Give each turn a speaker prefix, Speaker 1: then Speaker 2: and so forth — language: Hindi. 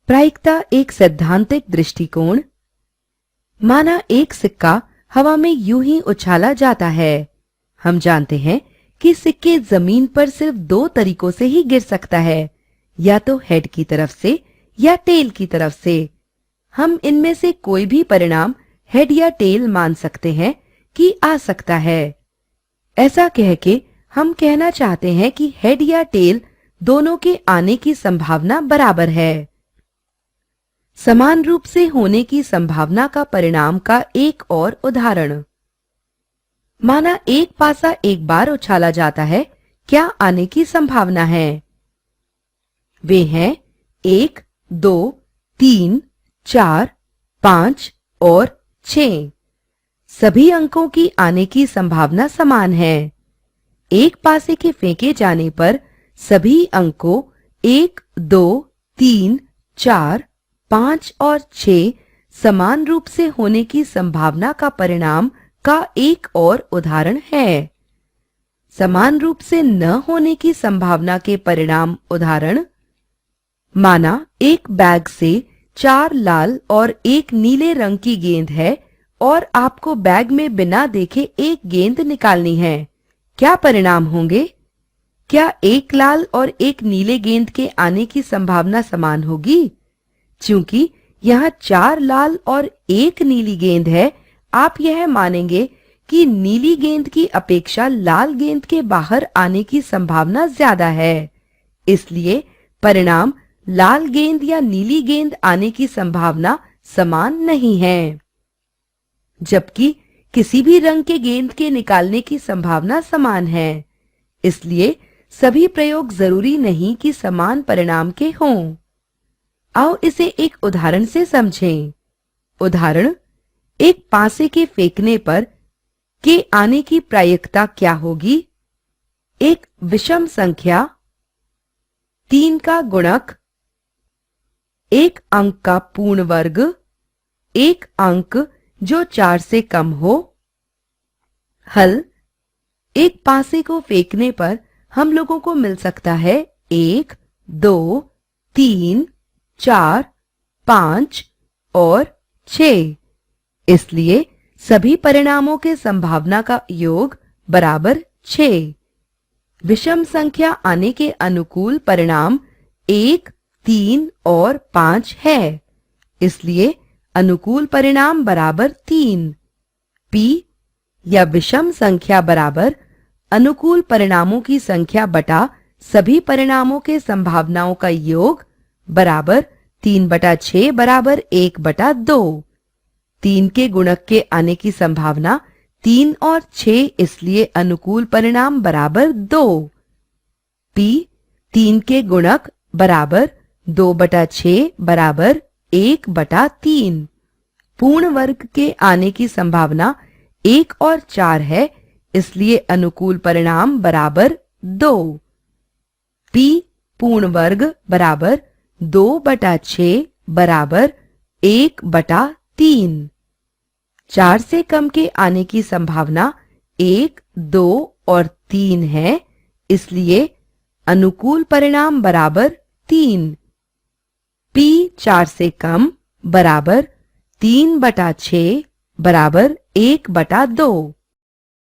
Speaker 1: प्रायिकता एक सैद्धांतिक दृष्टिकोण। माना एक सिक्का हवा में यूं ही उछाला जाता है। हम जानते हैं कि सिक्के जमीन पर सिर्फ दो तरीकों से ही गिर सकता है, या तो हेड की तरफ से या टेल की तरफ से। हम इनमें से कोई भी परिणाम हेड या टेल मान सकते हैं कि आ सकता है। ऐसा कह के हम कहना चाहते हैं कि हेड या टेल दोनों के आने की संभावना बराबर है। समान रूप से होने की संभावना का परिणाम का एक और उदाहरण। माना एक पासा एक बार उछाला जाता है, क्या आने की संभावना है? वे हैं 1, 2, 3, 4, 5 और 6। सभी अंकों की आने की संभावना समान है। एक पासे के फेंके जाने पर सभी अंकों 1, 2, 3, 4, 5 और 6 समान रूप से होने की संभावना का परिणाम का एक और उदाहरण है। समान रूप से न होने की संभावना के परिणाम उदाहरण। माना एक बैग से 4 लाल और 1 नीले रंग की गेंद है और आपको बैग में बिना देखे एक गेंद निकालनी है। क्या परिणाम होंगे? क्या एक लाल और एक नीले गेंद के आने की संभावना समान होगी? चूंकि यहाँ 4 लाल और 1 नीली गेंद है, आप यह मानेंगे कि नीली गेंद की अपेक्षा लाल गेंद के बाहर आने की संभावना ज्यादा है। इसलिए परिणाम लाल गेंद या नीली गेंद आने की संभावना समान नहीं है। जबकि किसी भी रंग के गेंद के निकालने की संभावना समान है। इसलिए सभी प्रयोग जरूरी नहीं कि समान परिणाम के हों। आओ इसे एक उदाहरण से समझें। उदाहरण, एक पासे के फेंकने पर के आने की प्रायिकता क्या होगी? एक विषम संख्या 3 का गुणक, एक अंक का पूर्ण वर्ग, एक अंक जो 4 से कम हो। हल, एक पासे को फेंकने पर हम लोगों को मिल सकता है 1, 2, 3, 4, 5 और 6। इसलिए सभी परिणामों के संभावना का योग बराबर 6। विषम संख्या आने के अनुकूल परिणाम 1, 3 और 5 है। इसलिए अनुकूल परिणाम बराबर 3। P या विषम संख्या बराबर अनुकूल परिणामों की संख्या बटा सभी परिणामों के संभावनाओं का योग बराबर 3/6 बराबर 1/2। 3 के गुणक के आने की संभावना 3 और 6, इसलिए अनुकूल परिणाम बराबर 2। P 3 के गुणक बराबर 2/6 बराबर 1/3। पूर्ण वर्ग के आने की संभावना 1 और 4 है, इसलिए अनुकूल परिणाम बराबर 2। P पूर्ण वर्ग बराबर 2/6 बराबर 1/3। 4 से कम के आने की संभावना 1, 2 और 3 है, इसलिए अनुकूल परिणाम बराबर 3। P 4 से कम बराबर 3/6 बराबर 1/2।